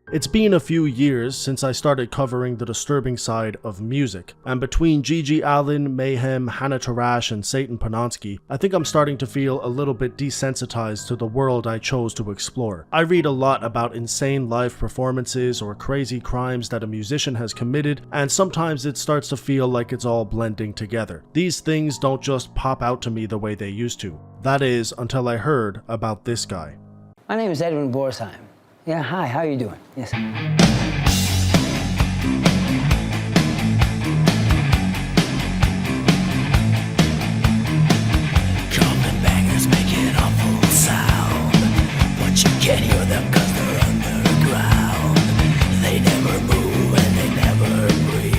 It's been a few years since I started covering the disturbing side of music, and between Gigi Allen, Mayhem, Hannah Tarash, and Satan Panonsky, I think I'm starting to feel a little bit desensitized to the world I chose to explore. I read a lot about insane live performances or crazy crimes that a musician has committed, and sometimes it starts to feel like it's all blending together. These things don't just pop out to me the way they used to. That is, until I heard about this guy. My name is Edwin Borsheim. Yeah, hi, how are you doing? Yes. Common bangers make an awful sound, but you can't hear them cause they're underground. They never move and they never breathe.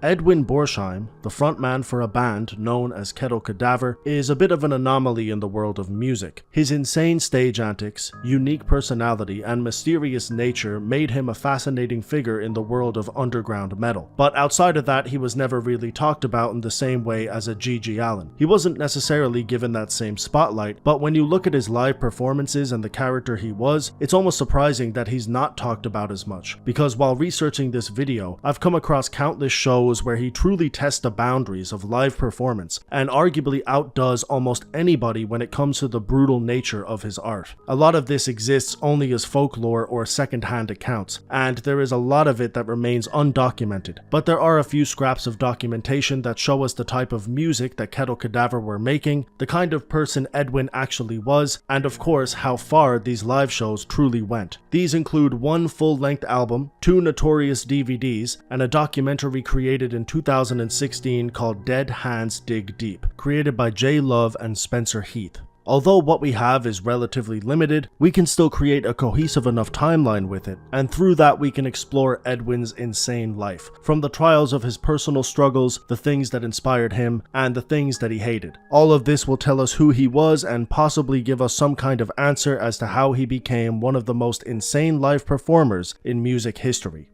Edwin Borsheim, the frontman for a band known as Kettle Cadaver, is a bit of an anomaly in the world of music. His insane stage antics, unique personality, and mysterious nature made him a fascinating figure in the world of underground metal. But outside of that, he was never really talked about in the same way as a Gigi Allen. He wasn't necessarily given that same spotlight, but when you look at his live performances and the character he was, it's almost surprising that he's not talked about as much. Because while researching this video, I've come across countless shows where he truly tests the boundaries of live performance and arguably outdoes almost anybody when it comes to the brutal nature of his art. A lot of this exists only as folklore or second-hand accounts, and there is a lot of it that remains undocumented. But there are a few scraps of documentation that show us the type of music that Kettle Cadaver were making, the kind of person Edwin actually was, and of course how far these live shows truly went. These include one full-length album, 2 notorious DVDs, and a documentary created in 2016 called Dead Hands Dig Deep, created by J Love and Spencer Heath. Although what we have is relatively limited, we can still create a cohesive enough timeline with it, and through that we can explore Edwin's insane life, from the trials of his personal struggles, the things that inspired him, and the things that he hated. All of this will tell us who he was and possibly give us some kind of answer as to how he became one of the most insane live performers in music history.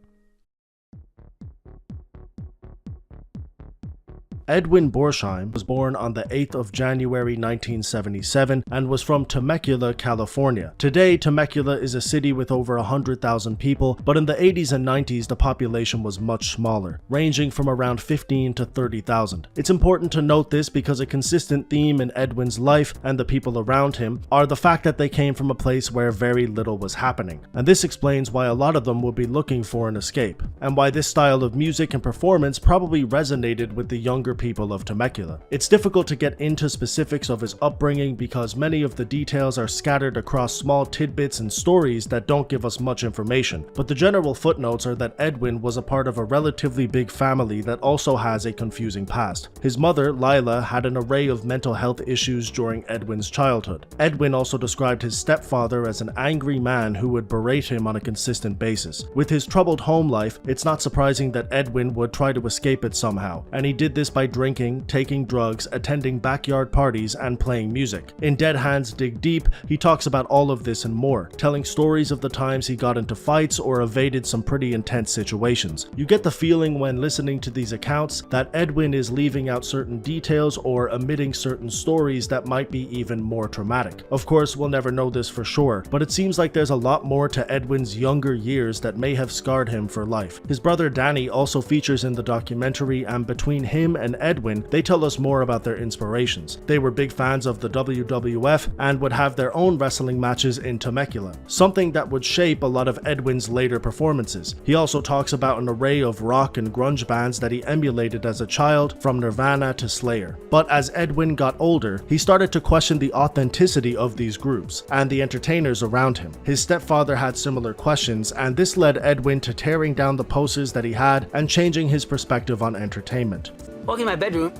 Edwin Borsheim was born on the 8th of January 1977 and was from Temecula, California. Today, Temecula is a city with over 100,000 people, but in the 80s and 90s the population was much smaller, ranging from around 15 to 30,000. It's important to note this because a consistent theme in Edwin's life and the people around him are the fact that they came from a place where very little was happening. And this explains why a lot of them would be looking for an escape, and why this style of music and performance probably resonated with the younger people of Temecula. It's difficult to get into specifics of his upbringing because many of the details are scattered across small tidbits and stories that don't give us much information, but the general footnotes are that Edwin was a part of a relatively big family that also has a confusing past. His mother, Lila, had an array of mental health issues during Edwin's childhood. Edwin also described his stepfather as an angry man who would berate him on a consistent basis. With his troubled home life, it's not surprising that Edwin would try to escape it somehow, and he did this by drinking, taking drugs, attending backyard parties, and playing music. In Dead Hands Dig Deep, he talks about all of this and more, telling stories of the times he got into fights or evaded some pretty intense situations. You get the feeling when listening to these accounts that Edwin is leaving out certain details or omitting certain stories that might be even more traumatic. Of course, we'll never know this for sure, but it seems like there's a lot more to Edwin's younger years that may have scarred him for life. His brother Danny also features in the documentary, and between him and Edwin, they tell us more about their inspirations. They were big fans of the WWF and would have their own wrestling matches in Temecula, something that would shape a lot of Edwin's later performances. He also talks about an array of rock and grunge bands that he emulated as a child, from Nirvana to Slayer. But as Edwin got older, he started to question the authenticity of these groups and the entertainers around him. His stepfather had similar questions, and this led Edwin to tearing down the posters that he had and changing his perspective on entertainment. Walking in my bedroom,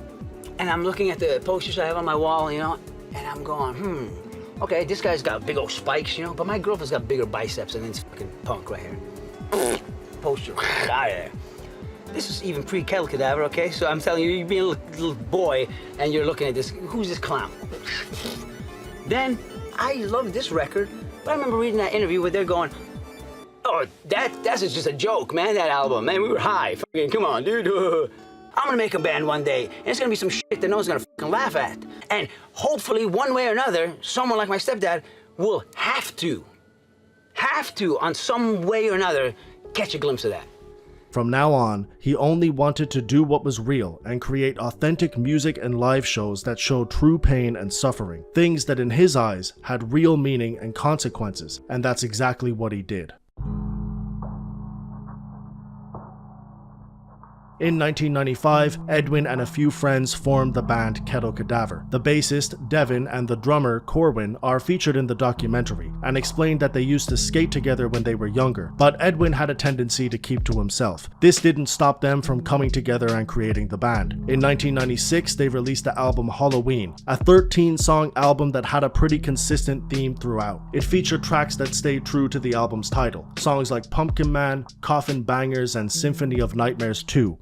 and I'm looking at the posters I have on my wall, you know, and I'm going, okay, this guy's got big old spikes, you know, but my girlfriend's got bigger biceps than this fucking punk right here. Poster, get out of there. This is even pre-Kettle Cadaver, okay? So I'm telling you, you're being a little boy, and you're looking at this, who's this clown? Then, I love this record, but I remember reading that interview where they're going, oh, that's just a joke, man, that album, man, we were high, fucking, come on, dude. I'm gonna make a band one day, and it's gonna be some shit that no one's gonna fucking laugh at. And hopefully, one way or another, someone like my stepdad will have to have to, on some way or another, catch a glimpse of that. From now on, he only wanted to do what was real and create authentic music and live shows that showed true pain and suffering, things that in his eyes had real meaning and consequences, and that's exactly what he did. In 1995, Edwin and a few friends formed the band Kettle Cadaver. The bassist, Devin, and the drummer, Corwin, are featured in the documentary and explained that they used to skate together when they were younger, but Edwin had a tendency to keep to himself. This didn't stop them from coming together and creating the band. In 1996, they released the album Halloween, a 13-song album that had a pretty consistent theme throughout. It featured tracks that stayed true to the album's title, songs like Pumpkin Man, Coffin Bangers, and Symphony of Nightmares 2.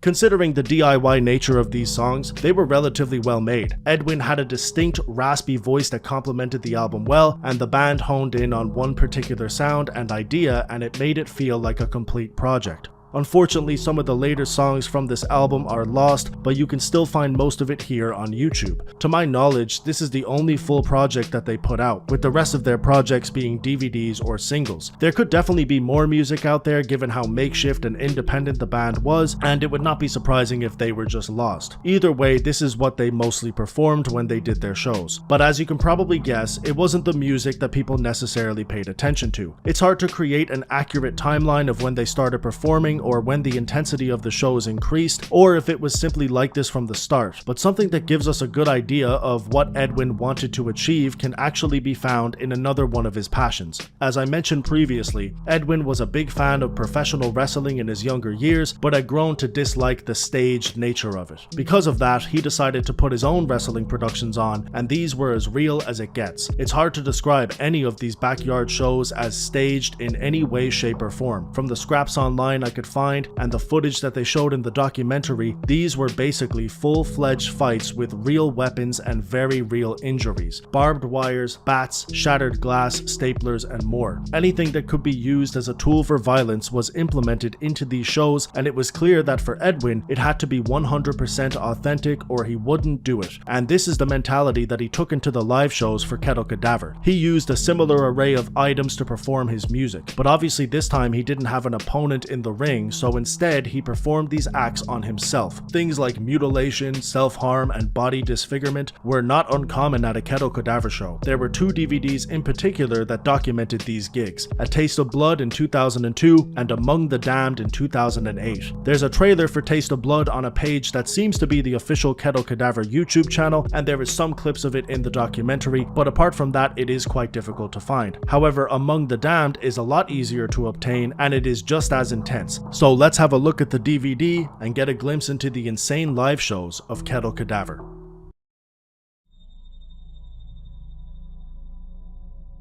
Considering the DIY nature of these songs, they were relatively well made. Edwin had a distinct, raspy voice that complemented the album well, and the band honed in on one particular sound and idea, and it made it feel like a complete project. Unfortunately, some of the later songs from this album are lost, but you can still find most of it here on YouTube. To my knowledge, this is the only full project that they put out, with the rest of their projects being DVDs or singles. There could definitely be more music out there given how makeshift and independent the band was, and it would not be surprising if they were just lost. Either way, this is what they mostly performed when they did their shows. But as you can probably guess, it wasn't the music that people necessarily paid attention to. It's hard to create an accurate timeline of when they started performing or when the intensity of the shows increased, or if it was simply like this from the start, but something that gives us a good idea of what Edwin wanted to achieve can actually be found in another one of his passions. As I mentioned previously, Edwin was a big fan of professional wrestling in his younger years, but had grown to dislike the staged nature of it. Because of that, he decided to put his own wrestling productions on, and these were as real as it gets. It's hard to describe any of these backyard shows as staged in any way, shape, or form. From the scraps online I could find and the footage that they showed in the documentary, these were basically full-fledged fights with real weapons and very real injuries. Barbed wires, bats, shattered glass, staplers, and more. Anything that could be used as a tool for violence was implemented into these shows, and it was clear that for Edwin, it had to be 100% authentic or he wouldn't do it. And this is the mentality that he took into the live shows for Kettle Cadaver. He used a similar array of items to perform his music, but obviously this time he didn't have an opponent in the ring, so instead he performed these acts on himself. Things like mutilation, self-harm, and body disfigurement were not uncommon at a Kettle Cadaver show. There were 2 DVDs in particular that documented these gigs: A Taste of Blood in 2002 and Among the Damned in 2008. There's a trailer for Taste of Blood on a page that seems to be the official Kettle Cadaver YouTube channel, and there is some clips of it in the documentary, but apart from that it is quite difficult to find. However, Among the Damned is a lot easier to obtain and it is just as intense. So let's have a look at the DVD and get a glimpse into the insane live shows of Kettle Cadaver.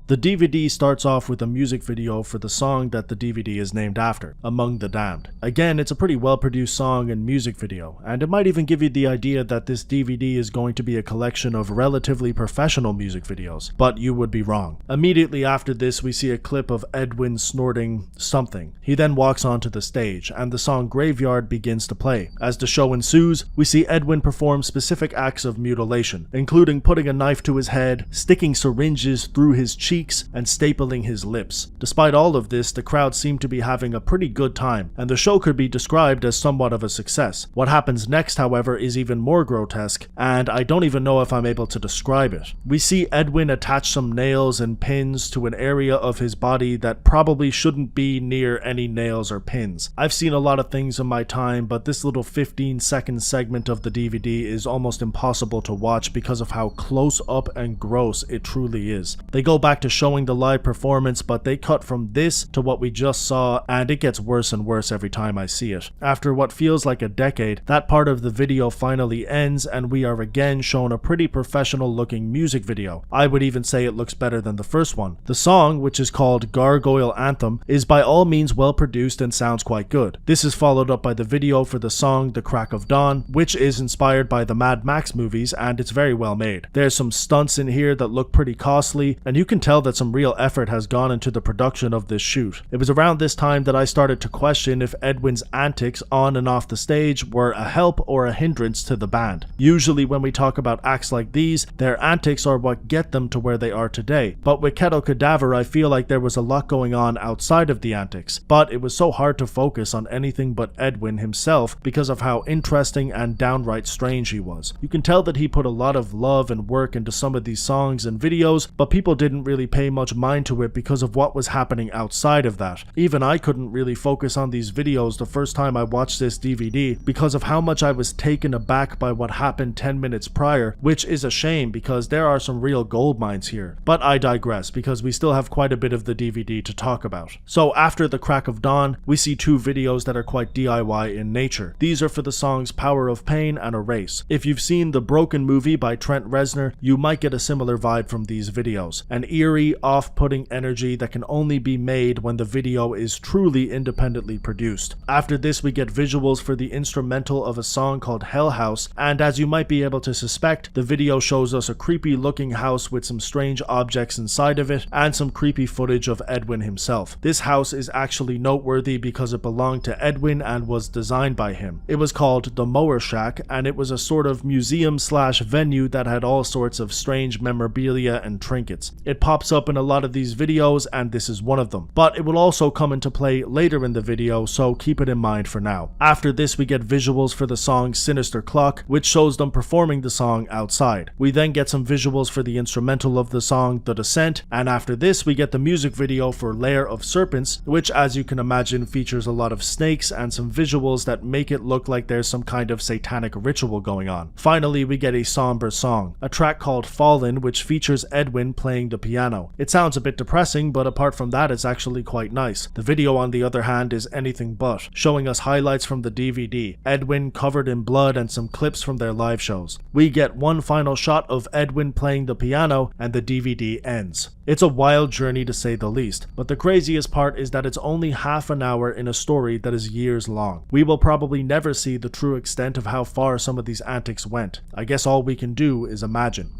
The DVD starts off with a music video for the song that the DVD is named after, Among the Damned. Again, it's a pretty well-produced song and music video, and it might even give you the idea that this DVD is going to be a collection of relatively professional music videos, but you would be wrong. Immediately after this, we see a clip of Edwin snorting something. He then walks onto the stage, and the song Graveyard begins to play. As the show ensues, we see Edwin perform specific acts of mutilation, including putting a knife to his head, sticking syringes through his cheeks, and stapling his lips. Despite all of this, the crowd seemed to be having a pretty good time, and the show could be described as somewhat of a success. What happens next, however, is even more grotesque, and I don't even know if I'm able to describe it. We see Edwin attach some nails and pins to an area of his body that probably shouldn't be near any nails or pins. I've seen a lot of things in my time, but this little 15-second segment of the DVD is almost impossible to watch because of how close up and gross it truly is. They go back to to showing the live performance, but they cut from this to what we just saw, and it gets worse and worse every time I see it. After what feels like a decade, that part of the video finally ends, and we are again shown a pretty professional looking music video. I would even say it looks better than the first one. The song, which is called Gargoyle Anthem, is by all means well produced and sounds quite good. This is followed up by the video for the song The Crack of Dawn, which is inspired by the Mad Max movies, and it's very well made. There's some stunts in here that look pretty costly, and you can tell that some real effort has gone into the production of this shoot. It was around this time that I started to question if Edwin's antics on and off the stage were a help or a hindrance to the band. Usually when we talk about acts like these, their antics are what get them to where they are today, but with Kettle Cadaver I feel like there was a lot going on outside of the antics, but it was so hard to focus on anything but Edwin himself because of how interesting and downright strange he was. You can tell that he put a lot of love and work into some of these songs and videos, but people didn't really pay much mind to it because of what was happening outside of that. Even I couldn't really focus on these videos the first time I watched this DVD because of how much I was taken aback by what happened 10 minutes prior, which is a shame because there are some real gold mines here. But I digress because we still have quite a bit of the DVD to talk about. So after The Crack of Dawn, we see two videos that are quite DIY in nature. These are for the songs Power of Pain and Erase. If you've seen The Broken Movie by Trent Reznor, you might get a similar vibe from these videos. An eerie, off-putting energy that can only be made when the video is truly independently produced. After this, we get visuals for the instrumental of a song called Hell House, and as you might be able to suspect, the video shows us a creepy looking house with some strange objects inside of it and some creepy footage of Edwin himself. This house is actually noteworthy because it belonged to Edwin and was designed by him. It was called the Mower Shack, and it was a sort of museum slash venue that had all sorts of strange memorabilia and trinkets. It pops up in a lot of these videos, and this is one of them, but it will also come into play later in the video, so keep it in mind for now. After this, we get visuals for the song Sinister Clock, which shows them performing the song outside. We then get some visuals for the instrumental of the song The Descent, and after this we get the music video for Lair of Serpents, which as you can imagine features a lot of snakes and some visuals that make it look like there's some kind of satanic ritual going on. Finally, we get a somber song, a track called Fallen, which features Edwin playing the piano. It sounds a bit depressing, but apart from that it's actually quite nice. The video on the other hand is anything but, showing us highlights from the DVD, Edwin covered in blood and some clips from their live shows. We get one final shot of Edwin playing the piano and the DVD ends. It's a wild journey to say the least, but the craziest part is that it's only half an hour in a story that is years long. We will probably never see the true extent of how far some of these antics went. I guess all we can do is imagine.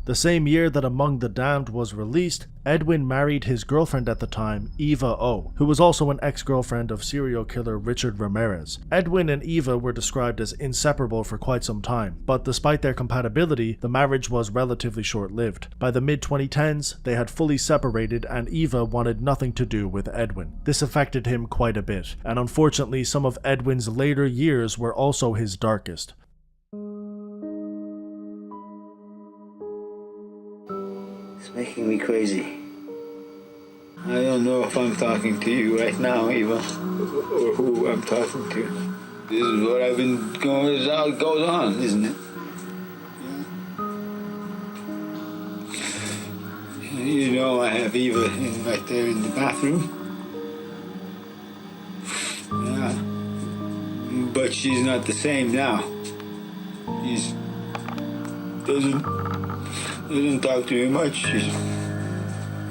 The same year that Among the Damned was released, Edwin married his girlfriend at the time, Eva O, who was also an ex-girlfriend of serial killer Richard Ramirez. Edwin and Eva were described as inseparable for quite some time, but despite their compatibility, the marriage was relatively short-lived. By the mid-2010s, they had fully separated and Eva wanted nothing to do with Edwin. This affected him quite a bit, and unfortunately some of Edwin's later years were also his darkest. It's making me crazy. I don't know if I'm talking to you right now, Eva, or who I'm talking to. This is what I've been going, this is how it goes on, isn't it? Yeah. You know I have Eva right there in the bathroom. Yeah. But she's not the same now. She's doesn't talk to me much.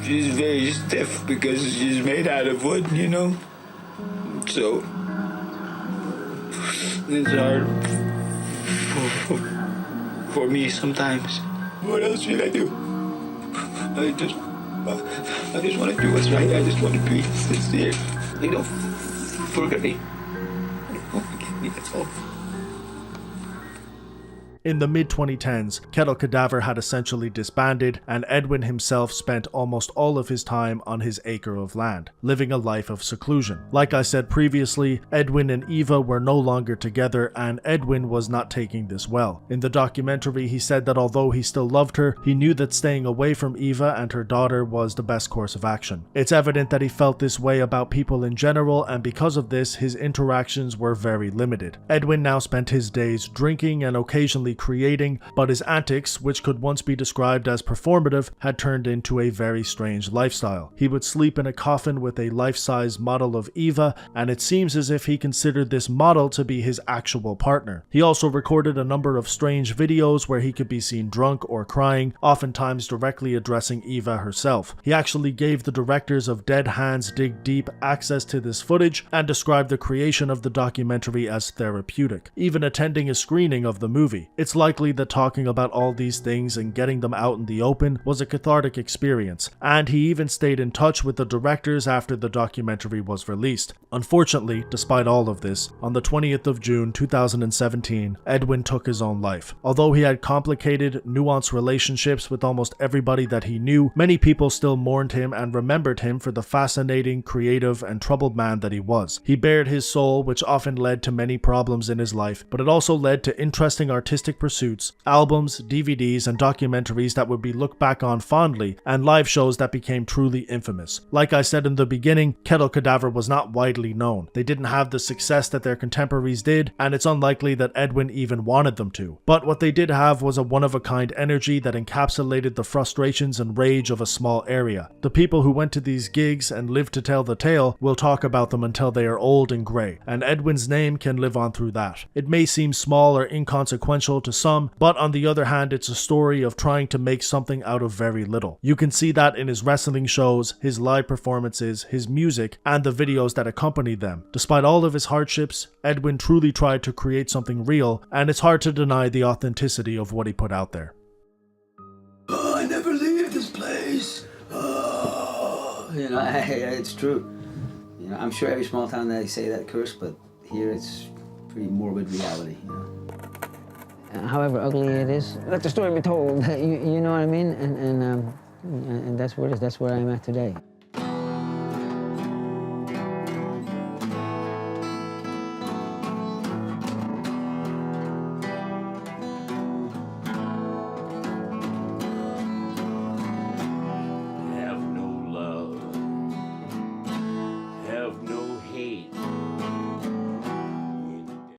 She's very stiff because she's made out of wood, you know? So it's hard for me sometimes. What else should I do? I just want to do what's right. I just want to be sincere. You don't forget me. Don't forget me, that's all. In the mid-2010s, Kettle Cadaver had essentially disbanded, and Edwin himself spent almost all of his time on his acre of land, living a life of seclusion. Like I said previously, Edwin and Eva were no longer together, and Edwin was not taking this well. In the documentary, he said that although he still loved her, he knew that staying away from Eva and her daughter was the best course of action. It's evident that he felt this way about people in general, and because of this, his interactions were very limited. Edwin now spent his days drinking and occasionally actually creating, but his antics, which could once be described as performative, had turned into a very strange lifestyle. He would sleep in a coffin with a life-size model of Eva, and it seems as if he considered this model to be his actual partner. He also recorded a number of strange videos where he could be seen drunk or crying, oftentimes directly addressing Eva herself. He actually gave the directors of Dead Hands Dig Deep access to this footage and described the creation of the documentary as therapeutic, even attending a screening of the movie. It's likely that talking about all these things and getting them out in the open was a cathartic experience, and he even stayed in touch with the directors after the documentary was released. Unfortunately, despite all of this, on the 20th of June 2017, Edwin took his own life. Although he had complicated, nuanced relationships with almost everybody that he knew, many people still mourned him and remembered him for the fascinating, creative, and troubled man that he was. He bared his soul, which often led to many problems in his life, but it also led to interesting artistic pursuits, albums, DVDs, and documentaries that would be looked back on fondly, and live shows that became truly infamous. Like I said in the beginning, Kettle Cadaver was not widely known. They didn't have the success that their contemporaries did, and it's unlikely that Edwin even wanted them to. But what they did have was a one-of-a-kind energy that encapsulated the frustrations and rage of a small area. The people who went to these gigs and lived to tell the tale will talk about them until they are old and grey, and Edwin's name can live on through that. It may seem small or inconsequential to some, but on the other hand, it's a story of trying to make something out of very little. You can see that in his wrestling shows, his live performances, his music, and the videos that accompanied them. Despite all of his hardships, Edwin truly tried to create something real, and it's hard to deny the authenticity of what he put out there. Oh, I never leave this place. Oh, you know, it's true. You know, I'm sure every small town they say that curse, but here it's pretty morbid reality. You know? However ugly it is, let the story be told. You know what I mean? And that's where it is. That's where I'm at today.